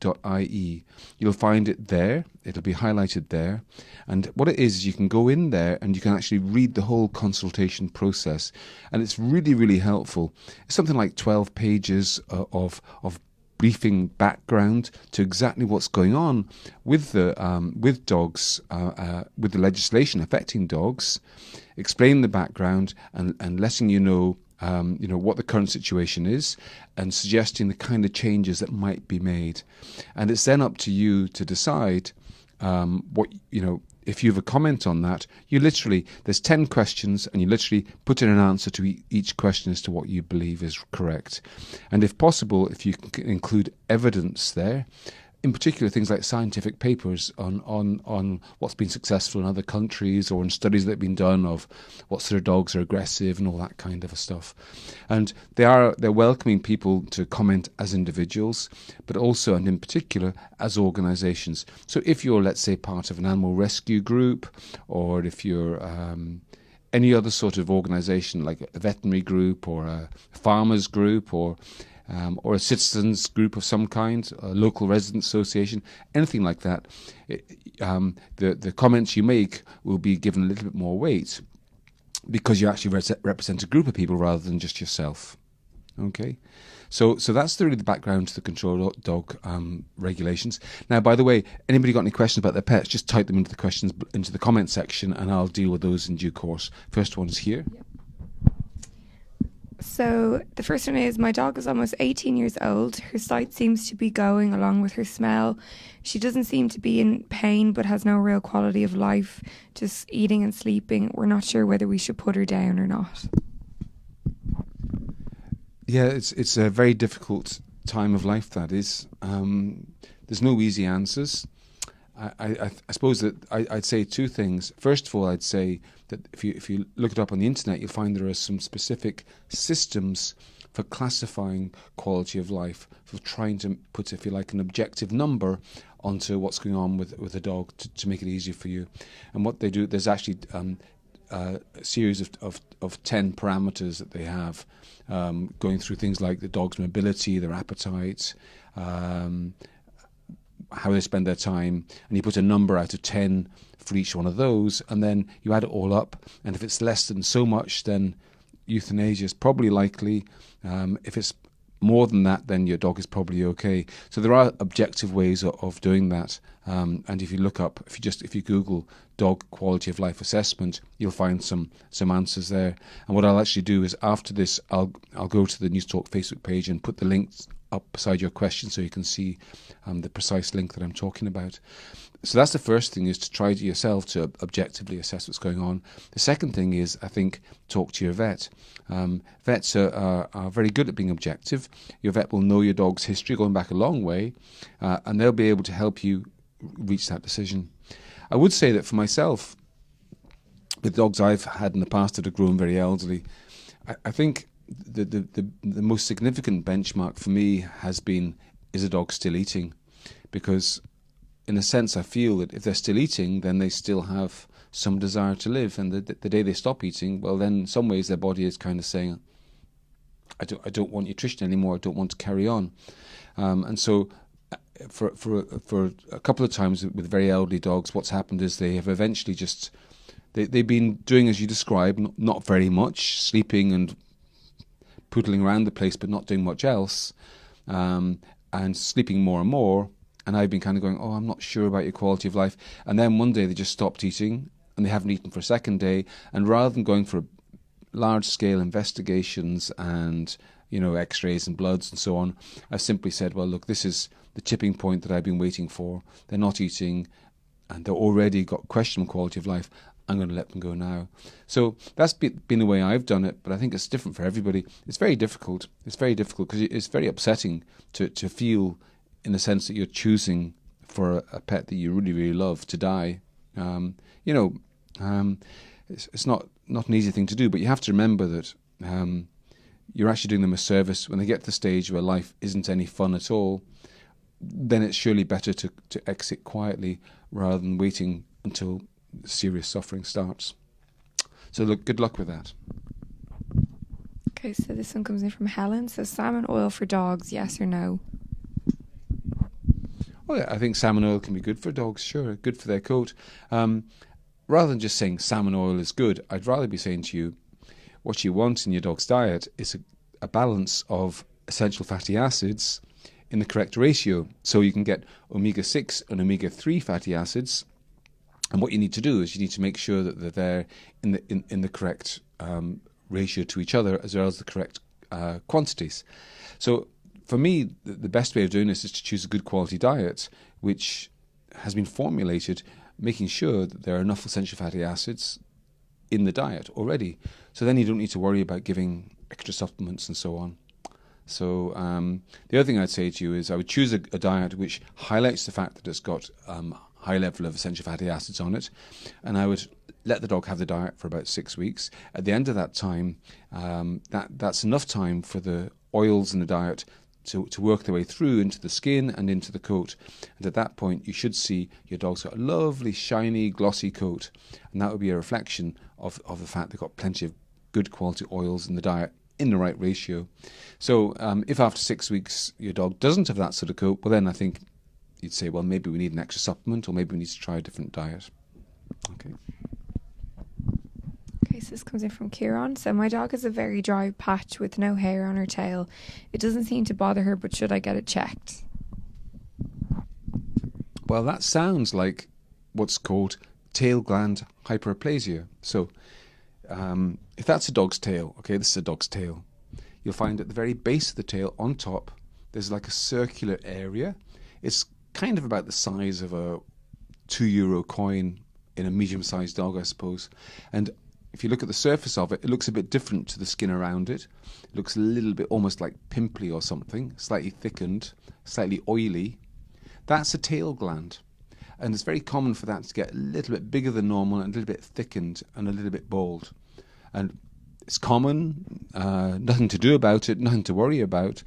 You'll find it there. It'll be highlighted there. And what it is you can go in there and you can actually read the whole consultation process. And it's really, really helpful. It's something like 12 pages of briefing background to exactly what's going on with the with dogs, with the legislation affecting dogs, explain the background and letting you know what the current situation is and suggesting the kind of changes that might be made. And it's then up to you to decide if you have a comment on that. There's 10 questions and you literally put in an answer to each question as to what you believe is correct. And if possible, if you can include evidence there, in particular things like scientific papers on what's been successful in other countries or in studies that have been done of what sort of dogs are aggressive and all that kind of stuff. And they're welcoming people to comment as individuals, but also and in particular as organisations. So if you're, let's say, part of an animal rescue group, or if you're any other sort of organisation like a veterinary group or a farmers group or a citizens group of some kind, a local residents association, anything like that, the comments you make will be given a little bit more weight because you actually represent a group of people rather than just yourself. Okay, so that's really the background to the control dog regulations. Now, by the way, anybody got any questions about their pets, just type them into the comment section and I'll deal with those in due course. First one's here. Yep. So the first one is, my dog is almost 18 years old. Her sight seems to be going along with her smell. She doesn't seem to be in pain, but has no real quality of life, just eating and sleeping. We're not sure whether we should put her down or not. Yeah, it's a very difficult time of life, that is. There's no easy answers. I suppose that I'd say two things. First of all, I'd say that if you look it up on the internet, you'll find there are some specific systems for classifying quality of life, for trying to put, if you like, an objective number onto what's going on with a dog to make it easier for you. And what they do, there's actually a series of 10 parameters that they have, going through things like the dog's mobility, their appetite, how they spend their time, and you put a number out of 10 for each one of those, and then you add it all up, and if it's less than so much, then euthanasia is probably likely. If it's more than that, then your dog is probably okay. So there are objective ways of doing that, and if you look up, if you Google dog quality of life assessment, you'll find some answers there. And what I'll actually do is, after this, I'll go to the Newstalk Facebook page and put the links up beside your question so you can see the precise link that I'm talking about. So that's the first thing, is to try to yourself to objectively assess what's going on. The second thing is, I think, talk to your vet. Vets are very good at being objective. Your vet will know your dog's history going back a long way, and they'll be able to help you reach that decision. I would say that for myself, with dogs I've had in the past that have grown very elderly, I think the most significant benchmark for me has been, is a dog still eating? Because in a sense I feel that if they're still eating, then they still have some desire to live, and the day they stop eating, well, then in some ways their body is kind of saying, I don't want nutrition anymore, I don't want to carry on. And so for a couple of times with very elderly dogs, what's happened is they have eventually just they've been doing as you described, not very much, sleeping and poodling around the place, but not doing much else, and sleeping more and more. And I've been kind of going, oh, I'm not sure about your quality of life. And then one day they just stopped eating, and they haven't eaten for a second day. And rather than going for large-scale investigations and, X-rays and bloods and so on, I've simply said, well, look, this is the tipping point that I've been waiting for. They're not eating, and they've already got questionable quality of life. I'm going to let them go now. So that's been the way I've done it, but I think it's different for everybody. It's very difficult. It's very difficult because it's very upsetting to feel, in the sense that you're choosing for a pet that you really, really love to die. It's not an easy thing to do, but you have to remember that you're actually doing them a service. When they get to the stage where life isn't any fun at all, then it's surely better to exit quietly rather than waiting until serious suffering starts. So look, good luck with that. Okay, so this one comes in from Helen. So salmon oil for dogs, yes or no? Oh yeah, I think salmon oil can be good for dogs, sure, good for their coat. Rather than just saying salmon oil is good, I'd rather be saying to you, what you want in your dog's diet is a balance of essential fatty acids in the correct ratio. So you can get omega-6 and omega-3 fatty acids. And what you need to do is you need to make sure that they're there in the correct ratio to each other, as well as the correct quantities. So for me, the best way of doing this is to choose a good quality diet, which has been formulated making sure that there are enough essential fatty acids in the diet already. So then you don't need to worry about giving extra supplements and so on. So the other thing I'd say to you is I would choose a diet which highlights the fact that it's got high level of essential fatty acids on it, and I would let the dog have the diet for about 6 weeks. At the end of that time, that's enough time for the oils in the diet to work their way through into the skin and into the coat. And at that point, you should see your dog's got a lovely, shiny, glossy coat. And that would be a reflection of the fact they've got plenty of good quality oils in the diet in the right ratio. So if after 6 weeks your dog doesn't have that sort of coat, well then I think you'd say, well, maybe we need an extra supplement, or maybe we need to try a different diet. Okay. Okay, so this comes in from Kieran. So my dog has a very dry patch with no hair on her tail. It doesn't seem to bother her, but should I get it checked? Well, that sounds like what's called tail gland hyperplasia. So if that's a dog's tail, okay, this is a dog's tail, you'll find at the very base of the tail on top, there's like a circular area. It's kind of about the size of a €2 coin in a medium-sized dog, I suppose. And if you look at the surface of it, it looks a bit different to the skin around it. It looks a little bit almost like pimply or something, slightly thickened, slightly oily. That's a tail gland. And it's very common for that to get a little bit bigger than normal and a little bit thickened and a little bit bald. And it's common, nothing to do about it, nothing to worry about.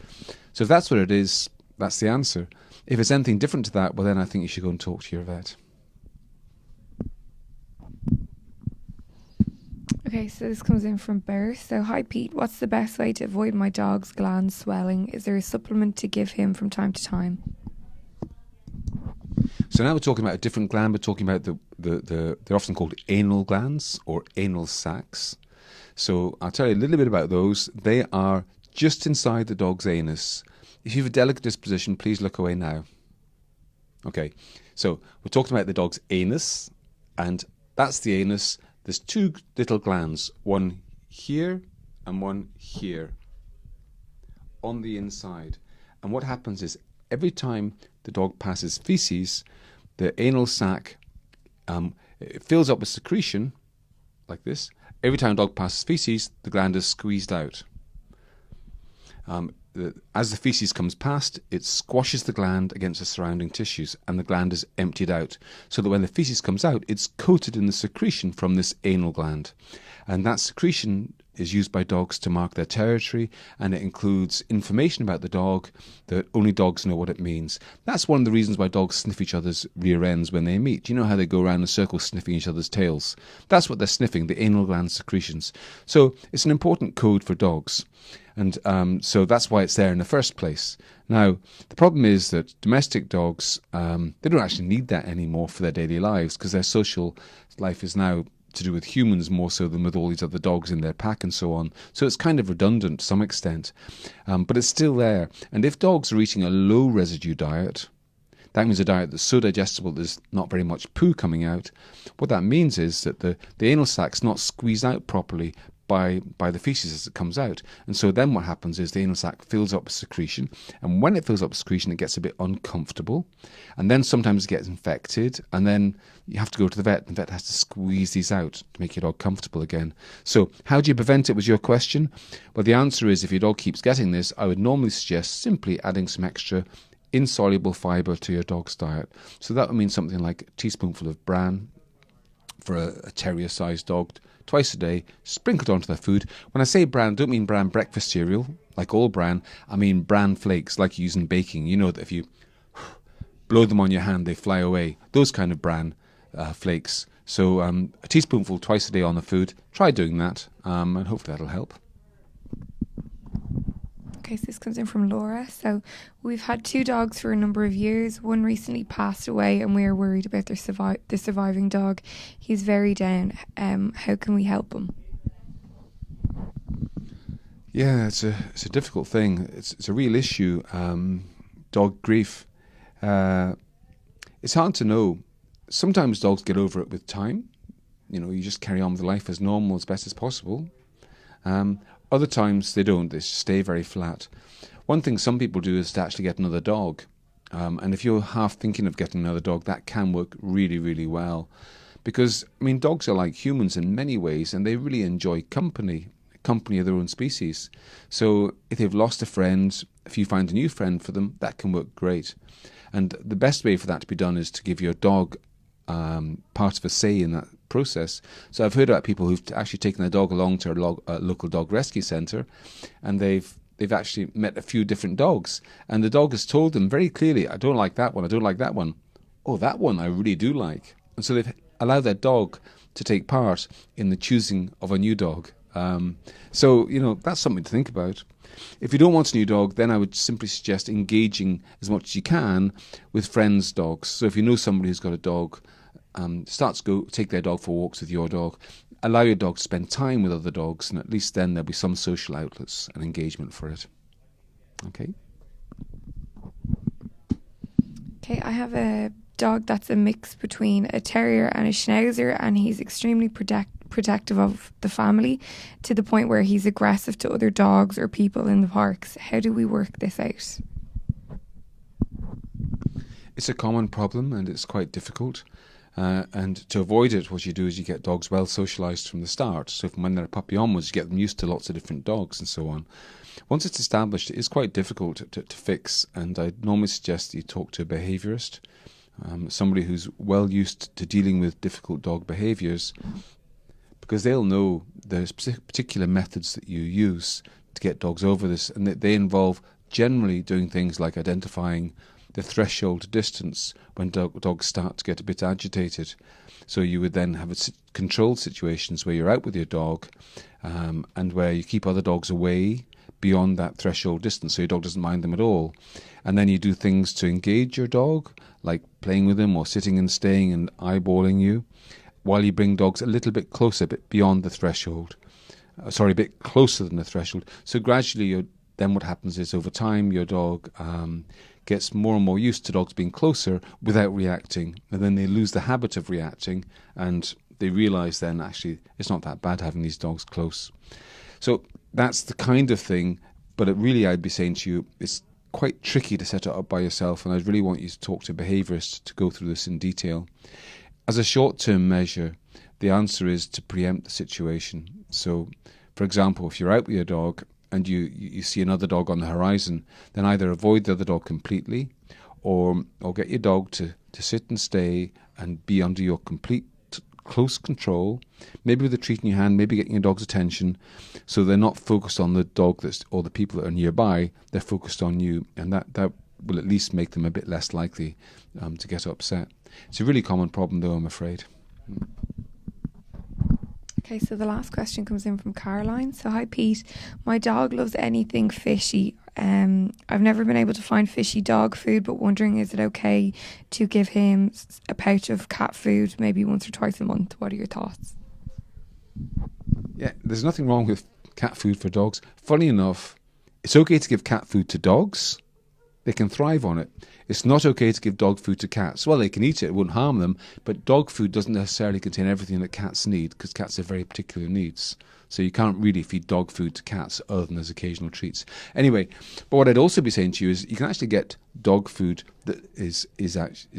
So if that's what it is, that's the answer. If it's anything different to that, well then I think you should go and talk to your vet. Okay, so this comes in from Bear. So, hi Pete, what's the best way to avoid my dog's glands swelling? Is there a supplement to give him from time to time? So now we're talking about a different gland. We're talking about they're often called anal glands or anal sacs. So I'll tell you a little bit about those. They are just inside the dog's anus. If you have a delicate disposition, please look away now. Okay, so we're talking about the dog's anus, and that's the anus. There's two little glands, one here and one here on the inside. And what happens is every time the dog passes feces, the anal sac it fills up with secretion like this. Every time a dog passes feces, the gland is squeezed out. As the feces comes past, it squashes the gland against the surrounding tissues, and the gland is emptied out, so that when the feces comes out, it's coated in the secretion from this anal gland. And that secretion is used by dogs to mark their territory, and it includes information about the dog that only dogs know what it means. That's one of the reasons why dogs sniff each other's rear ends when they meet. You know how they go around in a circle sniffing each other's tails? That's what they're sniffing, the anal gland secretions. So it's an important code for dogs. And so that's why it's there in the first place. Now, the problem is that domestic dogs, they don't actually need that anymore for their daily lives, because their social life is now to do with humans more so than with all these other dogs in their pack and so on. So it's kind of redundant to some extent, but it's still there. And if dogs are eating a low residue diet, that means a diet that's so digestible there's not very much poo coming out. What that means is that the anal sac's not squeezed out properly by the feces as it comes out. And so then what happens is the anal sac fills up with secretion, and when it fills up with secretion it gets a bit uncomfortable, and then sometimes it gets infected, and then you have to go to the vet, and the vet has to squeeze these out to make your dog comfortable again. So how do you prevent it was your question? Well, the answer is if your dog keeps getting this, I would normally suggest simply adding some extra insoluble fibre to your dog's diet. So that would mean something like a teaspoonful of bran for a terrier-sized dog, twice a day, sprinkled onto their food. When I say bran, I don't mean bran breakfast cereal, like all bran. I mean bran flakes, like you use in baking. You know that if you blow them on your hand, they fly away. Those kind of bran flakes. So a teaspoonful twice a day on the food. Try doing that, and hopefully that'll help. Okay, so this comes in from Laura. So we've had 2 dogs for a number of years. One recently passed away and we are worried about the surviving dog. He's very down. How can we help him? Yeah, it's a difficult thing. It's a real issue. Dog grief. It's hard to know. Sometimes dogs get over it with time. You just carry on with life as normal as best as possible. Other times they don't. They stay very flat. One thing some people do is to actually get another dog. And if you're half thinking of getting another dog, that can work really, really well. Because, dogs are like humans in many ways, and they really enjoy company of their own species. So if they've lost a friend, if you find a new friend for them, that can work great. And the best way for that to be done is to give your dog part of a say in that process. So I've heard about people who've actually taken their dog along to a local dog rescue centre, and they've actually met a few different dogs, and the dog has told them very clearly, I don't like that one, I don't like that one. Oh, that one I really do like. And so they've allowed their dog to take part in the choosing of a new dog. So that's something to think about. If you don't want a new dog, then I would simply suggest engaging as much as you can with friends' dogs. So if you know somebody who's got a dog, start to go take their dog for walks with your dog. Allow your dog to spend time with other dogs, and at least then there'll be some social outlets and engagement for it. Okay? Okay, I have a dog that's a mix between a terrier and a schnauzer, and he's extremely protective of the family to the point where he's aggressive to other dogs or people in the parks. How do we work this out? It's a common problem and it's quite difficult. And to avoid it, what you do is you get dogs well socialised from the start. So from when they're a puppy onwards, you get them used to lots of different dogs and so on. Once it's established, it is quite difficult to fix, and I'd normally suggest you talk to a behaviourist, somebody who's well used to dealing with difficult dog behaviours, because they'll know there's particular methods that you use to get dogs over this, and they involve generally doing things like identifying the threshold distance when dogs start to get a bit agitated. So you would then have controlled situations where you're out with your dog and where you keep other dogs away beyond that threshold distance, so your dog doesn't mind them at all. And then you do things to engage your dog, like playing with him or sitting and staying and eyeballing you, while you bring dogs a little bit closer, a bit beyond the threshold. A bit closer than the threshold. So gradually, then what happens is over time, your dog gets more and more used to dogs being closer without reacting. And then they lose the habit of reacting, and they realise then actually it's not that bad having these dogs close. So that's the kind of thing, but I'd be saying to you, it's quite tricky to set it up by yourself, and I'd really want you to talk to a behaviourist to go through this in detail. As a short-term measure, the answer is to preempt the situation. So, for example, if you're out with your dog and you see another dog on the horizon, then either avoid the other dog completely or get your dog to sit and stay and be under your complete close control, maybe with a treat in your hand, maybe getting your dog's attention, so they're not focused on the dog or the people that are nearby, they're focused on you, and that will at least make them a bit less likely to get upset. It's a really common problem though, I'm afraid. Okay, so the last question comes in from Caroline. So, hi Pete, my dog loves anything fishy. I've never been able to find fishy dog food, but wondering, is it okay to give him a pouch of cat food maybe once or twice a month? What are your thoughts? Yeah, there's nothing wrong with cat food for dogs. Funny enough, it's okay to give cat food to dogs. They can thrive on it. It's not okay to give dog food to cats. Well, they can eat it, it won't harm them, but dog food doesn't necessarily contain everything that cats need, because cats have very particular needs. So you can't really feed dog food to cats other than as occasional treats. Anyway, but what I'd also be saying to you is you can actually get dog food that is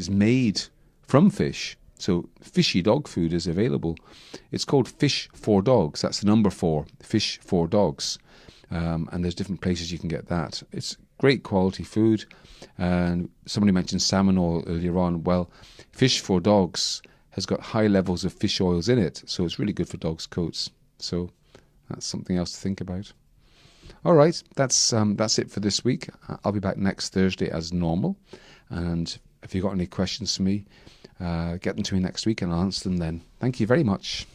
made from fish. So fishy dog food is available. It's called Fish for Dogs. That's the number 4, Fish for Dogs. And there's different places you can get that. It's great quality food. And somebody mentioned salmon oil earlier on. Well, Fish for Dogs has got high levels of fish oils in it, so it's really good for dogs' coats. So that's something else to think about. All right, that's it for this week. I'll be back next Thursday as normal. And if you've got any questions for me, get them to me next week and I'll answer them then. Thank you very much.